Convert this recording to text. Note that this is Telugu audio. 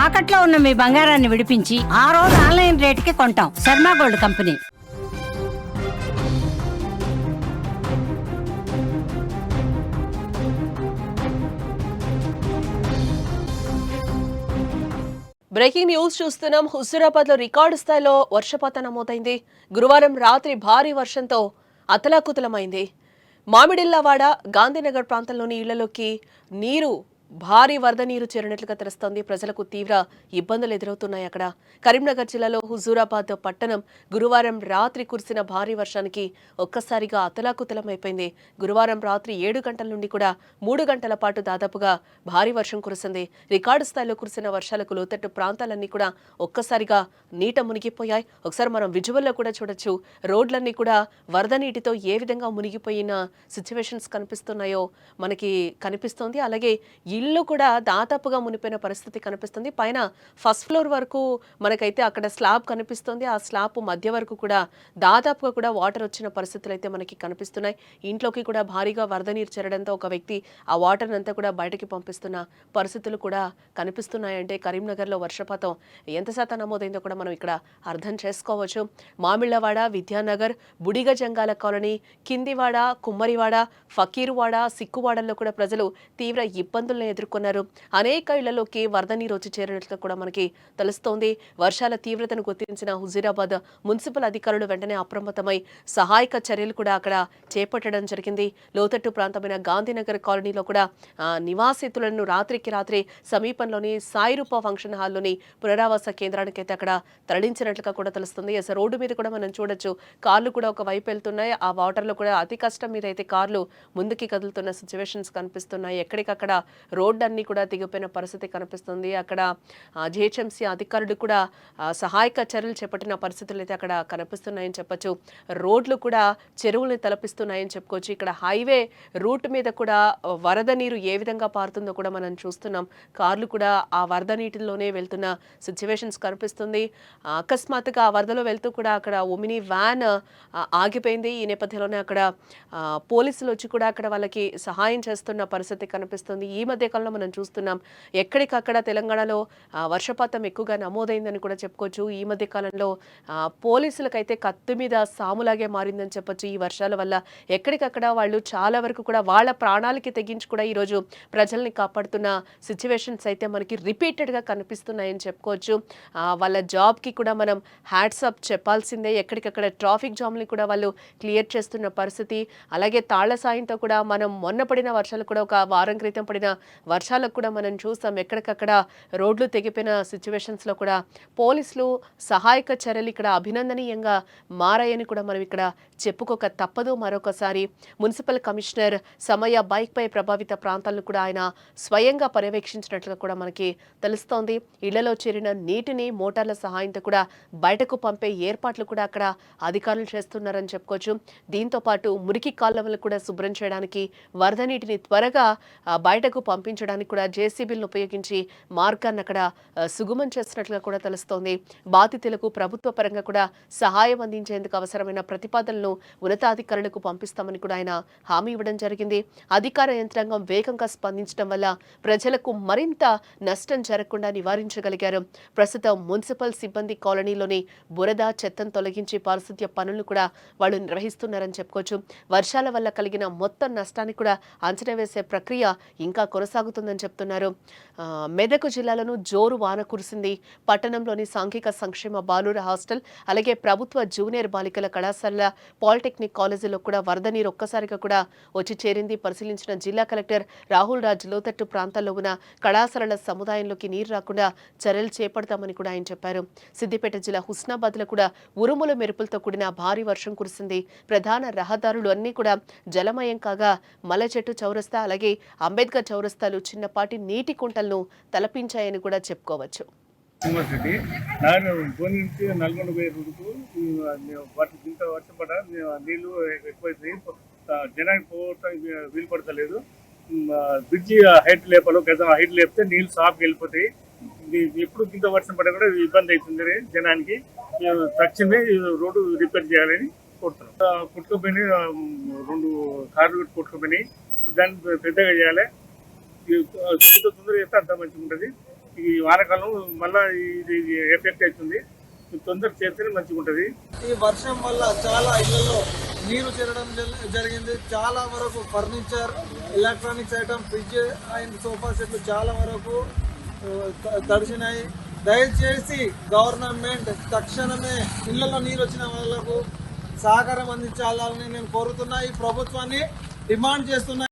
తాకట్లో ఉన్న మీ బంగారాన్ని విడిపించి ఆ రోజు ఆన్లైన్ రేటుకి కొంటాం. Sharma gold company. Breaking news చూస్తున్నాం. హుజూరాబాద్ లో రికార్డు స్థాయిలో వర్షపాతం నమోదైంది. గురువారం రాత్రి భారీ వర్షంతో అతలాకుతలమైంది. మామిడిల్లవాడ, గాంధీనగర్ ప్రాంతంలోని ఇళ్లలోకి భారీ వరద నీరు చేరినట్లుగా తెలుస్తోంది. ప్రజలకు తీవ్ర ఇబ్బందులు ఎదురవుతున్నాయి. అక్కడ కరీంనగర్ జిల్లాలో హుజూరాబాద్ పట్టణం గురువారం రాత్రి కురిసిన భారీ వర్షానికి ఒక్కసారిగా అతలాకుతలమైపోయింది. గురువారం రాత్రి 7 గంటల నుండి కూడా 3 గంటల పాటు దాదాపుగా భారీ వర్షం కురిసింది. రికార్డు స్థాయిలో కురిసిన వర్షాలకు లోతట్టు ప్రాంతాలన్నీ కూడా ఒక్కసారిగా నీట మునిగిపోయాయి. ఒకసారి మనం విజువల్లో కూడా చూడొచ్చు. రోడ్లన్నీ కూడా వరద నీటితో ఏ విధంగా మునిగిపోయిన సిచ్యువేషన్స్ కనిపిస్తున్నాయో మనకి కనిపిస్తోంది. అలాగే ఇల్లు కూడా దాదాపుగా మునిపోయిన పరిస్థితి కనిపిస్తుంది. పైన ఫస్ట్ ఫ్లోర్ వరకు మనకైతే అక్కడ స్లాబ్ కనిపిస్తుంది. ఆ స్లాబ్ మధ్య వరకు కూడా దాదాపుగా కూడా వాటర్ వచ్చిన పరిస్థితులు అయితే మనకి కనిపిస్తున్నాయి. ఇంట్లోకి కూడా భారీగా వరద నీరు చేరడంతో ఒక వ్యక్తి ఆ వాటర్ అంతా కూడా బయటకి పంపిస్తున్న పరిస్థితులు కూడా కనిపిస్తున్నాయంటే కరీంనగర్లో వర్షపాతం ఎంత శాతం నమోదైందో కూడా మనం ఇక్కడ అర్థం చేసుకోవచ్చు. మామిళ్లవాడ, విద్యానగర్, బుడిగ జంగాల కాలనీ, కిందివాడ, కుమ్మరివాడ, ఫకీరువాడ, సిక్కువాడల్లో కూడా ప్రజలు తీవ్ర ఇబ్బందులను ఎదుర్కొన్నారు. అనేక ఇళ్లలోకి వరద నీరు వచ్చి చేరినట్లుగా కూడా మనకి తెలుస్తోంది. వర్షాల తీవ్రతను గుర్తించిన హుజూరాబాద్ మున్సిపల్ అధికారులు వెంటనే అప్రమత్తమై సహాయక చర్యలు కూడా అక్కడ చేపట్టడం జరిగింది. లోతట్టు ప్రాంతమైన గాంధీనగర్ కాలనీలో కూడా నివాసితులను రాత్రికి రాత్రి సమీపంలోని సాయిరూప ఫంక్షన్ హాల్లోని పునరావాస కేంద్రానికైతే అక్కడ తరలించినట్లుగా కూడా తెలుస్తుంది. రోడ్డు మీద కూడా మనం చూడొచ్చు, కార్లు కూడా ఒక వైపు వెళ్తున్నాయి. ఆ వాటర్లో కూడా అతి కష్టం మీద అయితే కార్లు ముందుకి కదులుతున్న సిచ్యువేషన్స్ కనిపిస్తున్నాయి. ఎక్కడికక్కడ రోడ్లన్నీ కూడా దిగిపోయిన పరిస్థితి కనిపిస్తుంది. అక్కడ జిహెచ్ఎంసీ అధికారులు కూడా సహాయక చర్యలు చేపట్టిన పరిస్థితులు అయితే అక్కడ కనిపిస్తున్నాయని చెప్పొచ్చు. రోడ్లు కూడా చెరువుల్ని తలపిస్తున్నాయని చెప్పుకోవచ్చు. ఇక్కడ హైవే రూట్ మీద కూడా వరద నీరు ఏ విధంగా పారుతుందో కూడా మనం చూస్తున్నాం. కార్లు కూడా ఆ వరద నీటిలోనే వెళ్తున్న సిచ్యువేషన్స్ కనిపిస్తుంది. అకస్మాత్తుగా ఆ వరదలో వెళ్తూ కూడా అక్కడ ఒమిని వ్యాన్ ఆగిపోయింది. ఈ నేపథ్యంలోనే అక్కడ పోలీసులు వచ్చి కూడా అక్కడ వాళ్ళకి సహాయం చేస్తున్న పరిస్థితి కనిపిస్తుంది. ఈ మధ్య కాలంలో మనం చూస్తున్నాం ఎక్కడికక్కడ తెలంగాణలో వర్షపాతం ఎక్కువగా నమోదైందని కూడా చెప్పుకోవచ్చు. ఈ మధ్య కాలంలో పోలీసులకైతే కత్తి మీద సాములాగే మారిందని చెప్పొచ్చు. ఈ వర్షాల వల్ల ఎక్కడికక్కడ వాళ్ళు చాలా వరకు కూడా వాళ్ళ ప్రాణాలకి తెగించి కూడా ఈరోజు ప్రజల్ని కాపాడుతున్న సిచ్యువేషన్స్ అయితే మనకి రిపీటెడ్గా కనిపిస్తున్నాయని చెప్పుకోవచ్చు. వాళ్ళ జాబ్కి కూడా మనం హ్యాట్సాప్ చెప్పాల్సిందే. ఎక్కడికక్కడ ట్రాఫిక్ జామ్ని కూడా వాళ్ళు క్లియర్ చేస్తున్న పరిస్థితి. అలాగే తాళ్ల సాయంతో కూడా మనం మొన్న పడిన వర్షాలు కూడా ఒక వారం క్రితం పడిన వర్షాలకు కూడా మనం చూస్తాం ఎక్కడికక్కడ రోడ్లు తెగిపోయిన సిచ్యువేషన్స్లో కూడా పోలీసులు సహాయక చర్యలు ఇక్కడ అభినందనీయంగా మారాయని కూడా మనం ఇక్కడ చెప్పుకోక తప్పదు. మరొకసారి మున్సిపల్ కమిషనర్ సమయ బైక్పై ప్రభావిత ప్రాంతాలను కూడా ఆయన స్వయంగా పర్యవేక్షించినట్లుగా కూడా మనకి తెలుస్తోంది. ఇళ్లలో చేరిన నీటిని మోటార్ల సహాయంతో కూడా బయటకు పంపే ఏర్పాట్లు కూడా అక్కడ అధికారులు చేస్తున్నారని చెప్పుకోవచ్చు. దీంతో పాటు మురికి కాలువలు కూడా శుభ్రం చేయడానికి, వరద నీటిని త్వరగా బయటకు పంపించడానికి కూడా జేసీబీలను ఉపయోగించి మార్గాన్ని అక్కడ సుగమం చేస్తున్నట్లుగా కూడా తెలుస్తోంది. బాధితులకు ప్రభుత్వ పరంగా కూడా సహాయం అందించేందుకు అవసరమైన ప్రతిపాదనలను ఉన్నతాధికారులకు పంపిస్తామని కూడా ఆయన హామీ ఇవ్వడం జరిగింది. అధికార యంత్రాంగం వేగంగా స్పందించడం వల్ల ప్రజలకు మరింత నష్టం జరగకుండా నివారించగలిగారు. ప్రస్తుతం మున్సిపల్ సిబ్బంది కాలనీలోని బురద, చెత్తను తొలగించి పారిశుద్ధ్య పనులను కూడా వాళ్ళు నిర్వహిస్తున్నారని చెప్పుకోవచ్చు. వర్షాల వల్ల కలిగిన మొత్తం నష్టాన్ని కూడా అంచనా వేసే ప్రక్రియ ఇంకా కొనసాగుతుందని చెప్తున్నారు. మెదక్ జిల్లాలోనూ జోరు వాన కురిసింది. పట్టణంలోని సాంఘిక సంక్షేమ బాలుర హాస్టల్, అలాగే ప్రభుత్వ జూనియర్ బాలికల కళాశాల, పాలిటెక్నిక్ కాలేజీలో కూడా వరద నీరు ఒక్కసారిగా కూడా వచ్చి చేరింది. పరిశీలించిన జిల్లా కలెక్టర్ రాహుల్ రాజ్ లోతట్టు ప్రాంతాల్లో ఉన్న కళాశాలల సముదాయంలోకి నీరు రాకుండా చర్యలు చేపడతామని కూడా ఆయన చెప్పారు. సిద్దిపేట జిల్లా హుస్నాబాద్లో కూడా ఉరుముల మెరుపులతో కూడిన భారీ వర్షం కురిసింది. ప్రధాన రహదారులు అన్నీ కూడా జలమయం కాగా మల్లచెట్టు చౌరస్తా, అలాగే అంబేద్కర్ చౌరస్తాలు చిన్నపాటి నీటి కుంటలను తలపించాయని కూడా చెప్పుకోవచ్చు. నేను భూమి నుంచి నల్గొండ పోయే రూటుకు ఇంత వర్షపడ నీళ్లు ఎక్కువైపోయి జనానికి పోవటానికి వీలు పడతలేదు. బ్రిడ్జి హైట్ లేపాలో గజం హైట్ లేపితే నీళ్లు సాఫ్గా వెళ్ళిపోతాయి. ఎప్పుడు ఇంత వర్షం పడ్డా కూడా ఇబ్బంది అవుతుంది జనానికి. తక్షణమే రోడ్డు రిపేర్ చేయాలని కోరుతున్నాం. కొట్టుకుపోయినాయి, 2 కార్లు కొట్టుకుపోయినాయి. దాన్ని పెద్దగా చేయాలి. తొందరగా చేస్తే అంత మంచిగా ఉంటుంది. ఈ వానాకాలం మళ్ళీ ఇది ఎఫెక్ట్ అవుతుంది. తొందర చేస్తేనే మంచిగా ఉంటుంది. ఈ వర్షం వల్ల చాలా ఇళ్లలో నీరు చేరడం జరిగింది. చాలా వరకు furniture, electronics item, fridge and sofa సెట్లు చాలా వరకు తడిసినాయి. దయచేసి గవర్నమెంట్ తక్షణమే ఇళ్లలో నీరు వచ్చిన వాళ్ళకు సహకారం అందించాలని నేను కోరుతున్నా. ఈ ప్రభుత్వాన్ని డిమాండ్ చేస్తున్నా.